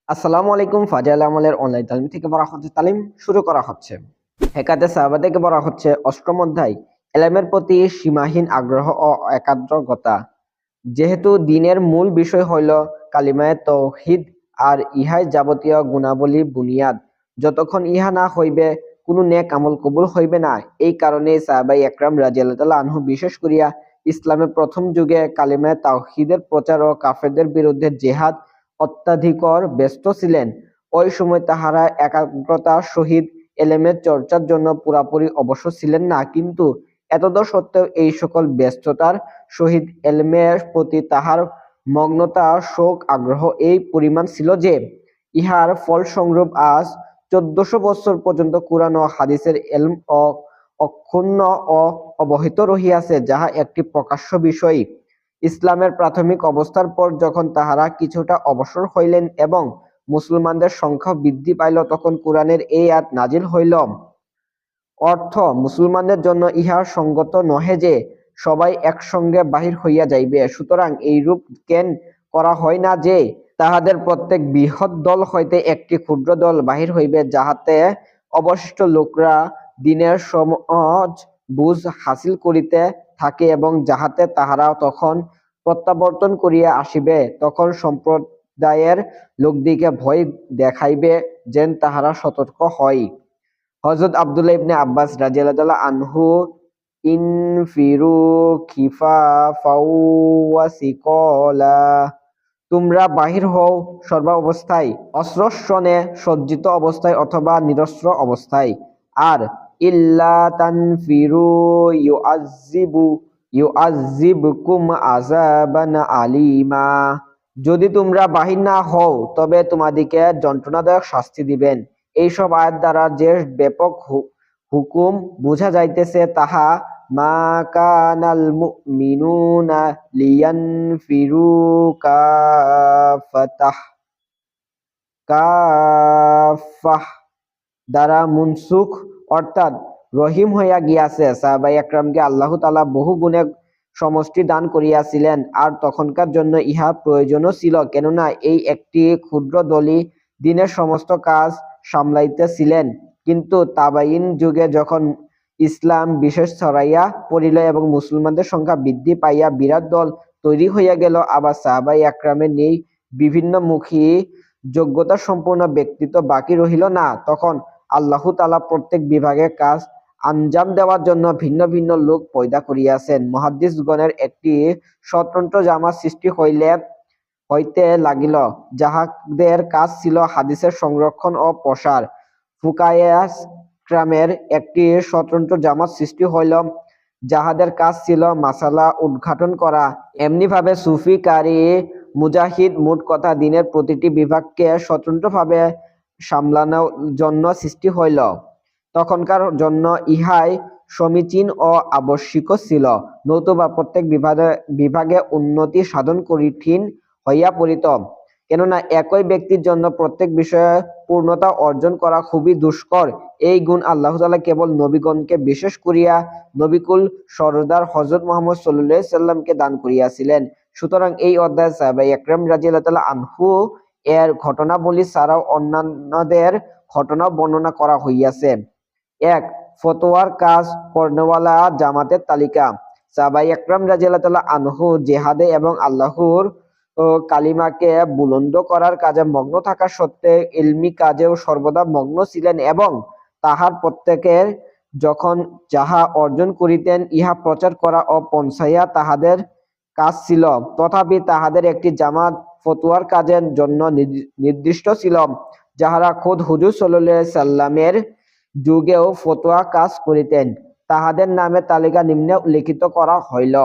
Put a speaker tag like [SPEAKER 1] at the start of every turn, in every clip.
[SPEAKER 1] আসসালামু আলাইকুম। ফাজাইল আমলের অনলাইন তালিম থেকে বলা হচ্ছে তালিম শুরু করা হচ্ছে। হেকাতে সাহাবা থেকে বলা হচ্ছে অষ্টম অধ্যায়, এলেমের প্রতি সীমাহীন আগ্রহ ও একাগ্রতা। যেহেতু দিনের মূল বিষয় হইল কালিমায়ে তৌহিদ আর ইহাই যাবতীয় গুণাবলী বুনিয়াদ, যতক্ষণ ইহা না হইবে কোনো নেক আমল কবুল হইবে না। এই কারণে সাহাবাই একরাম রাদিয়াল্লাহু তাআলা আনহু বিশেষ করিয়া ইসলামের প্রথম যুগে কালিমায়ে তাওহীদের প্রচার ও কাফেরদের বিরুদ্ধে জেহাদ অত্যাধিকর ব্যস্ত ছিলেন। ওই সময় তাহারা একাগ্রতার সহিত এলেমের চর্চার জন্য পুরাপুরি অবসর ছিলেন না, কিন্তু এতদ সত্ত্বেও এই সকল ব্যস্ততার সহিত এলমের প্রতি তাহার মগ্নতা, শোক, আগ্রহ এই পরিমাণ ছিল যে ইহার ফলস্বরূপ আজ 1400 বৎসর পর্যন্ত কুরআন ও হাদিসের এলম অক্ষুণ্ণ ও অবহিত রহিয়াছে, যাহা একটি প্রকাশ্য বিষয়। ইসলামের প্রাথমিক অবস্থার পর যখন তাহারা কিছুটা অবসর হইলেন এবং মুসলমানদের সংখ্যা বৃদ্ধি পাইল, তখন কুরআনের এই আয়াত নাজিল হইল। অর্থ: মুসলমানদের জন্য ইহা সঙ্গত নহে যে সবাই একসঙ্গে বাহির হইয়া যাইবে, সুতরাং এইরূপ কেন করা হয় না যে তাহাদের প্রত্যেক বৃহৎ দল হইতে একটি ক্ষুদ্র দল বাহির হইবে, যাহাতে অবশিষ্ট লোকরা দ্বীনের সহজ বুঝ হাসিল করিতে থাকে এবং যাহাতে তাহারা তখন প্রত্যাবর্তন করিয়া আসিবে, তখন সম্প্রদায়ের লোকদিগকে ভয় দেখাইবে, যেন তাহারা সতর্ক হয়। হযরত আব্দুল্লাহ ইবনে আব্বাস রাদিয়াল্লাহু আনহু ইনফিরু খিফাফাও ওয়া সিকালা, তোমরা বাহির হও সর্বাবস্থায়, অস্ত্রশস্ত্রে সজ্জিত অবস্থায় অথবা নিরস্ত্র অবস্থায়। আর ইল্লা তানফিরু ইউআযিবকুম আযাবান আলীমা, যদি তোমরা বাহির না হও তবে তোমাদিকে যন্ত্রণাদায়ক শাস্তি দিবেন। এইসব আয়াত দ্বারা যে ব্যাপক হুকুম বোঝা যাইতেছে তাহা মা কানাল মুমিনুনা লিয়ানফিরু কাফাহ দ্বারা মুনসুখ, অর্থাৎ রহিম হইয়া গিয়াছে। সাহাবায়ে একরামকে আল্লাহ তাআলা বহু গুণে সমষ্টি দান করিয়াছিলেন, আর তখনকার জন্য ইহা প্রয়োজনও ছিল, কেননা এই একটি ক্ষুদ্র দলই দ্বীনের সমস্ত কাজ সামলাইতেছিলেন। কিন্তু তাবাইন যুগে যখন ইসলাম বিশেষ ছড়াইয়া পড়িল এবং মুসলমানদের সংখ্যা বৃদ্ধি পাইয়া বিরাট দল তৈরি হইয়া গেল, আবার সাহাবায়ে একরামের নেই বিভিন্নমুখী যোগ্যতা সম্পন্ন ব্যক্তিত্ব বাকি রহিল না, তখন আল্লাহ তাআলা প্রত্যেক বিভাগের কাজ আঞ্জাম দেওয়ার জন্য ভিন্ন ভিন্ন লোক পয়দা করিয়াছেন। মুহাদ্দিসগণের একটি স্বতন্ত্র জামাত সৃষ্টি হইতে লাগিল, যাহাদের কাজ ছিল হাদিসের সংরক্ষণ ও প্রসার। ফুকাহায়ে কেরামের একটি স্বতন্ত্র জামাত সৃষ্টি হইল, যাহাদের কাজ ছিল মাসালা উদ্ঘাটন করা। এমনিভাবে সুফি, কারি, মুজাহিদ, মোট কথা দ্বীনের প্রতিটি বিভাগকে স্বতন্ত্রভাবে সামলানোর জন্য সৃষ্টি হইল। তখনকার জন্য ইহাই সমীচীন ও আবশ্যিক ছিল, নতুবা প্রত্যেক বিভাগে উন্নতি সাধন কঠিন হইয়া পড়িত, কেননা একই ব্যক্তির জন্য প্রত্যেক বিষয়ে পূর্ণতা অর্জন করা খুবই দুষ্কর। এই গুণ আল্লাহ তাআলা কেবল নবীগণকে বিশেষ করিয়া নবিকুল সরদার হযরত মুহাম্মদ সাল্লাল্লাহু আলাইহি সাল্লামকে দান করিয়াছিলেন। সুতরাং এই অধ্যায়ে সাহাবায়ে একরাম রাদিয়াল্লাহু আনহু এর ঘটনাবলী ছাড়াও অন্যান্যদের ঘটনা বর্ণনা করা হইয়াছে। ১. ফতোয়ার কাজ করনেওয়ালা জামাতের তালিকা। সাহাবায়ে একরাম রাদিয়াল্লাহু আনহু জেহাদে এবং আল্লাহর কালিমাকে বুলন্দ করার কাজে মগ্ন থাকা সত্ত্বে ইলমি কাজেও সর্বদা মগ্ন ছিলেন এবং তাহার প্রত্যেকের যখন যাহা অর্জন করিতেন ইহা প্রচার করা ও পৌঁছাইয়া তাহাদের কাজ ছিল। তথাপি তাহাদের একটি জামাত ফতোয়ার কাজের জন্য নির্দিষ্ট ছিল, যাহারা খোদ হুজুর সাল্লাল্লাহু আলাইহি সাল্লামের যুগেও ফতোয়া কাজ করিতেন। তাহাদের নামের তালিকা নিম্নে উল্লিখিত করা হইল: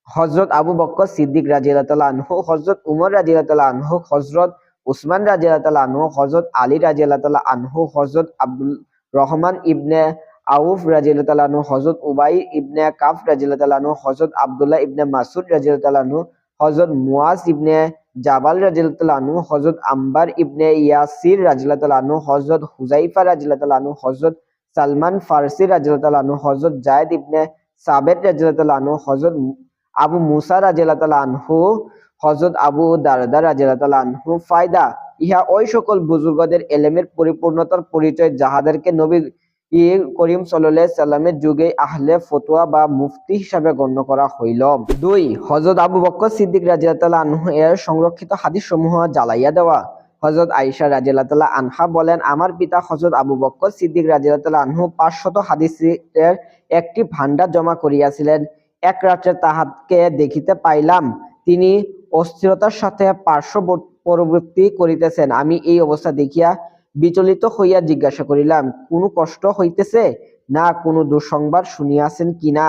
[SPEAKER 1] হযরত আবু বকর সিদ্দিক রাদিয়াল্লাহু আনহু, হযরত উমর রাদিয়াল্লাহু আনহু, হযরত উসমান রাদিয়াল্লাহু আনহু, হযরত আলী রাদিয়াল্লাহু আনহু, হযরত আব্দুর রহমান ইবনে আউফ রাদিয়াল্লাহু আনহু, হযরত উবাই ইবনে কাব রাদিয়াল্লাহু আনহু, হযরত আব্দুল্লাহ ইবনে মাসউদ রাদিয়াল্লাহু আনহু, হযরত মুয়াজ ইবনে জাবাল রাদিয়াল্লাহু আনহু, হযরত আম্বার ইবনে ইয়াসির রাদিয়াল্লাহু আনহু, হযরত হুযায়ফা রাদিয়াল্লাহু আনহু, হযরত সালমান ফারসি রাদিয়াল্লাহু আনহু, হযরত যায়েদ ইবনে সাবিত রাদিয়াল্লাহু আনহু, হযরত আবু মুসা রাদিয়াল্লাহু আনহু, হযরত আবু দারদা রাদিয়াল্লাহু আনহু। ফায়দা: ইহা ওই সকল বুজুর্গদের এলেমের পরিপূর্ণতার পরিচয় যাহাদেরকে নবী করিম সাল্লাল্লাহু আলাইহি সাল্লামের যুগে আহলে ফতোয়া বা মুফতি হিসাবে গণ্য করা হইল। 2. হযরত আবু বকর সিদ্দিক রাদিয়াল্লাহু আনহু এর সংরক্ষিত হাদিস সমূহ জ্বালাইয়া দেওয়া। হযরত আয়েশা রাদিয়াল্লাহু আনহা বলেন, আমার পিতা হযরত আবু বকর সিদ্দিক রাদিয়াল্লাহু আনহু 500 হাদিসের একটি ভান্ডার জমা করিয়াছিলেন। এক রাত্রে তাহাকে দেখিতে পাইলাম, তিনি অস্থিরতার সাথে পার্শ্ববর্তী করিতেছেন। আমি এই অবস্থা দেখিয়া বিচলিত হইয়া জিজ্ঞাসা করিলাম, কোনো কষ্ট হইতেছে, না কোনো দুঃসংবাদ শুনিয়াছেন কিনা?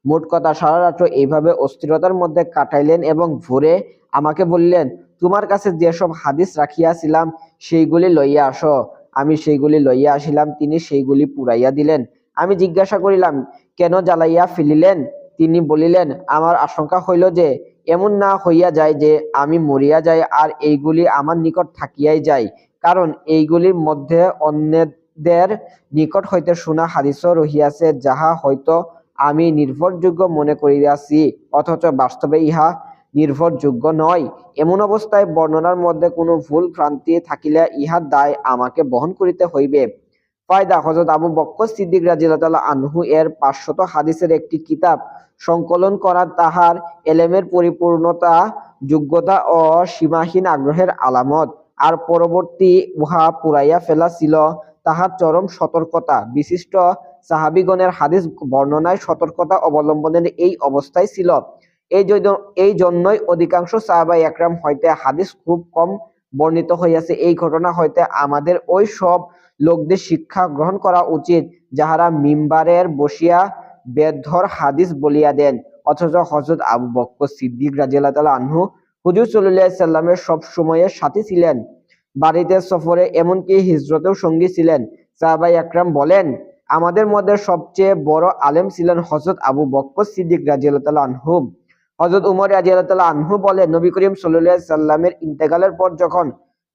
[SPEAKER 1] মোট কথা সারা রাত্র এইভাবে অস্থিরতার মধ্যে কাটাইলেন এবং ভোরে আমাকে বললেন, তোমার কাছে যেসব হাদিস রাখিয়াছিলাম সেইগুলি লইয়া আসো। আমি সেইগুলি লইয়া আসিলাম, তিনি সেইগুলি পুড়াইয়া দিলেন। আমি জিজ্ঞাসা করিলাম, কেন জ্বালাইয়া ফেলিলেন? তিনি বলিলেন, আমার আশঙ্কা হইল যে এমন না হইয়া যায় যে আমি মরিয়া যাই আর এইগুলি আমার নিকট থাকিয়াই যায়, কারণ এইগুলির মধ্যে অন্যদের নিকট হইতে শোনা হাদিসও রহিয়াছে যাহা হয়তো আমি নির্ভরযোগ্য মনে করিয়াছি, অথচ বাস্তবে ইহা নির্ভরযোগ্য নয়। এমন অবস্থায় বর্ণনার মধ্যে কোনো ভুল ভ্রান্তি থাকিলে ইহার দায় আমাকে বহন করিতে হইবে। ফায়দা: হযরত আবু বকর সিদ্দিক রাদিয়াল্লাহু আনহু এর 500 হাদিসের একটি কিতাব সংকলন করা তাহার এলেমের পরিপূর্ণতা, যোগ্যতা ও সীমাহীন আগ্রহের আলামত, আর পরবর্তী উহা পুড়াইয়া ফেলা ছিল তাহার চরম সতর্কতা। বিশিষ্ট সাহাবীগণের হাদিস বর্ণনায় সতর্কতা অবলম্বনের এই অবস্থায় ছিল। এই জন্যই অধিকাংশ সাহাবায়ে একরাম হইতে হাদিস খুব কম বর্ণিত হইয়াছে। এই ঘটনা হইতে আমাদের ওই সব লোকদের শিক্ষা গ্রহণ করা উচিত যাহারা মিম্বারের বসিয়া বেধর হাদিস বলিয়া দেন, অথচ হযরত আবু বকর সিদ্দিক রাদিয়াল্লাহু আনহু হুজুর সাল্লাল্লাহু আলাইহি সাল্লামের সব সময়ের সাথী ছিলেন, বাড়িতে, সফরে, এমনকি হিজরতেও সঙ্গী ছিলেন। সাহাবায়ে একরাম বলেন, আমাদের মধ্যে সবচেয়ে বড় আলেম ছিলেন হযরত আবু বকর সিদ্দিক রাদিয়াল্লাহু আনহু। হযরত উমর রাদিয়াল্লাহু আনহু বলেন, নবী করিম সাল্লাল্লাহু আলাইহি সাল্লামের ইন্তেকালের পর যখন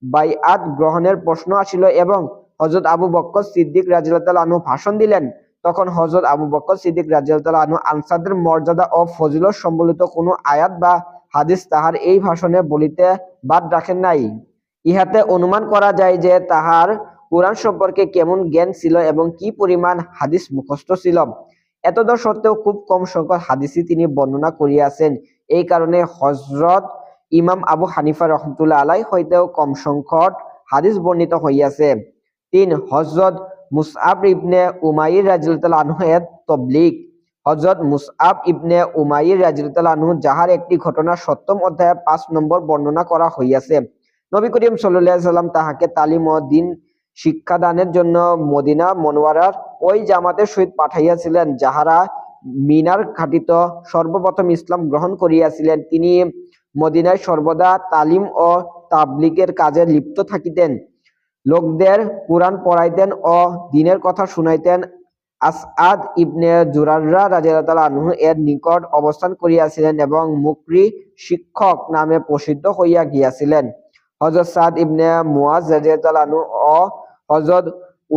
[SPEAKER 1] বাইআত গ্রহণের প্রশ্ন আসিল এবং হযরত আবু বকর সিদ্দিক রাদিয়াল্লাহু আনহু ভাষণ দিলেন, তখন হযরত আবু বকর সিদ্দিক রাদিয়াল্লাহু আনহু আনসারদের মর্যাদা ও ফজিলত সম্বলিত কোনো আয়াত বা হাদিস তাহার এই ভাষণে বলিতে বাদ রাখেন নাই। ইহাতে অনুমান করা যায় যে তাহার কুরআন সম্পর্কে কেমন জ্ঞান ছিল এবং কি পরিমাণ হাদিস মুখস্থ ছিল। এতদ সত্ত্বেও খুব কম সংখ্যক হাদিসই তিনি বর্ণনা করিয়াছেন। এই কারণে হযরত ইমাম আবু হানিফা রাহমাতুল্লাহ আলাইহি হইতেও কম সংখ্যক হাদিস বর্ণিত হইয়াছে। 3. হযরত মুসআব ইবনে উমাইর রাদিয়াল্লাহু আনহু এর তাবলীগ। হযরত মুসআব ইবনে উমাইর রাদিয়াল্লাহু আনহু, যাহার একটি ঘটনা 7ম অধ্যায়ে 5 নম্বর বর্ণনা করা হইয়াছে। নবী করিম সাল্লাল্লাহু আলাইহি সাল্লাম তাহাকে তালিম ও দ্বীন শিক্ষাদানের জন্য মদিনা মুনাওয়ারার ওই জামাতের সহিত পাঠাইয়াছিলেন যাহারা মিনার ঘাটিত সর্বপ্রথম ইসলাম গ্রহণ করিয়াছিলেন। তিনি মদিনায় সর্বদা তালিম ও তাবলীগের কাজে লিপ্ত থাকিতেন, লোকদের কুরআন পড়াইতেন ও দ্বীনের কথা শুনাইতেন। আসআদ ইবনে জুরাররা রাদিয়াল্লাহু আনহু এর নিকট অবস্থান করিয়াছিলেন এবং মুকরি শিক্ষক নামে প্রসিদ্ধ হইয়া গিয়াছিলেন। হযরত সাদ ইবনে মুআজ রাদিয়াল্লাহু আনহু ও হযরত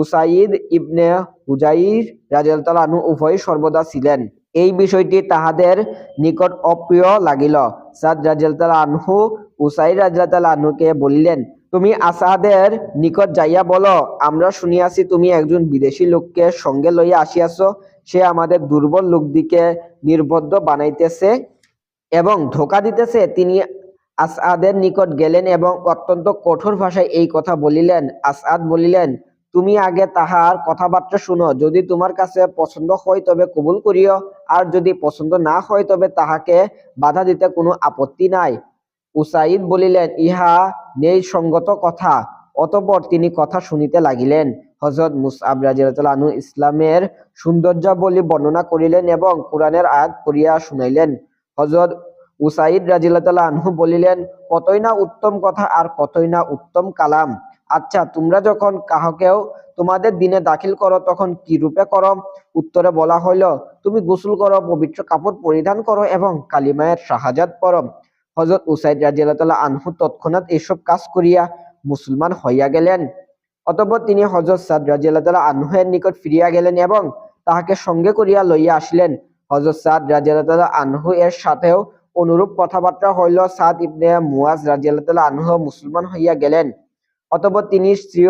[SPEAKER 1] উসাইদ ইবনে হুজাইর রাদিয়াল্লাহু আনহু উভয়ই সর্বদা ছিলেন। এই বিষয়টি তাহাদের নিকট অপ্রিয় লাগিল। সাদ রাদিয়াল্লাহু আনহু উসাইদ রাদিয়াল্লাহু আনহুকে বলিলেন, তুমি আসাদের নিকট যাইয়া বলো, আমরা শুনিয়াছি তুমি একজন বিদেশী লোককে সঙ্গে লইয়া আসিয়াছ, সে আমাদের দুর্বল লোকদিকে নির্বুদ্ধ বানাইতেছে এবং ধোঁকা দিতেছে। তিনি আসআদের নিকট গেলেন এবং অত্যন্ত কঠোর ভাষায় এই কথা বলিলেন। আসআদ বলিলেন, তুমি আগে তাহার কথাবার্তা শুনো, যদি তোমার কাছে পছন্দ হয় তবে কবুল করিও, আর যদি পছন্দ না হয় তবে তাহাকে বাধা দিতে কোনো আপত্তি নাই। উসাইদ বলিলেন, ইহা নেই সঙ্গত কথা। অতঃপর তিনি কথা শুনিতে লাগিলেন। হযরত মুসআব রাদিয়াল্লাহু আনহু ইসলামের সৌন্দর্যাবলী বর্ণনা করিলেন এবং কুরআনের আয়াত পড়িয়া শুনাইলেন। হযরত উসাইদ রাদিয়াল্লাহু আনহু বলিলেন, কতই না উত্তম কথা আর কতই না উত্তম কালাম। আচ্ছা, তোমরা যখন কাহাকেও তোমাদের দ্বীনে দাখিল করো তখন কি রূপে করো? উত্তরে বলা হইল, তুমি গোসল করো, পবিত্র কাপড় পরিধান করো এবং কালিমায়ে শাহাদাত পড়ো। হযরত উসাইদ রাদিয়াল্লাহু আনহু তৎক্ষণাৎ এসব কাজ করিয়া মুসলমান হইয়া গেলেন। অতঃপর তিনি হযরত সাদ রাদিয়াল্লাহু আনহু এর নিকট ফিরিয়া গেলেন এবং তাহাকে সঙ্গে করিয়া লইয়া আসিলেন। হযরত সাদ রাদিয়াল্লাহু আনহু এর সাথেও অনুরূপ কথাবার্তা হইল। সাদ ইবনে মুআজ রাদিয়াল্লাহু আনহু মুসলমান হইয়া গেলেন। অতঃপর তিনি স্ত্রী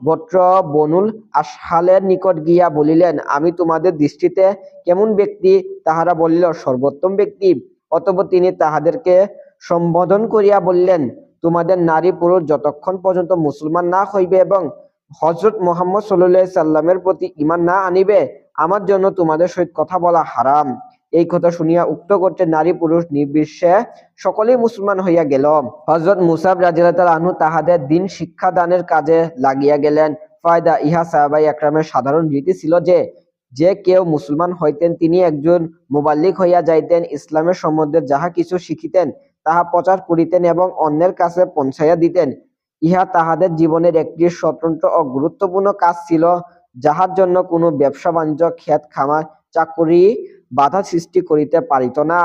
[SPEAKER 1] গোত্র বনুল আশহালের নিকট গিয়া বলিলেন, আমি তোমাদের দৃষ্টিতে কেমন ব্যক্তি? তাহারা বলিল, সর্বোত্তম ব্যক্তি। অতঃপর তিনি তাহাদেরকে সম্বোধন করিয়া বললেন, তোমাদের নারী পুরুষ যতক্ষণ পর্যন্ত মুসলমান না হইবে এবং হযরত মুহাম্মদ সাল্লাল্লাহু আলাইহি সাল্লামের প্রতি ঈমান না আনিবে, আমার জন্য তোমাদের সহিত কথা বলা হারাম। এই কথা শুনিয়া উক্ত গোত্রের নারী পুরুষ নির্বিশেষে সকলেই মুসলমান হইয়া গেল। হযরত মুসাব রাদিয়াল্লাহু তাআলা আনহু তাহাদের দ্বীন শিক্ষাদানের কাজে লাগিয়া গেলেন। ফায়দা, ইহা সাহাবায়ে একরামের সাধারণ রীতি ছিল যে, যে কেউ মুসলমান হইতেন তিনি একজন মুবাল্লিগ হইয়া যাইতেন, ইসলামের সম্বন্ধে যাহা কিছু শিখিতেন তাহা প্রচার করিতেন এবং অন্যের কাছে পৌঁছাইয়া দিতেন। ইহা তাহাদের জীবনের একটি স্বতন্ত্র ও গুরুত্বপূর্ণ কাজ ছিল, যাহার জন্য কোনো ব্যবসা বাণিজ্য, ক্ষেত খামার, চাকুরী বাধা সৃষ্টি করিতে পারিত না।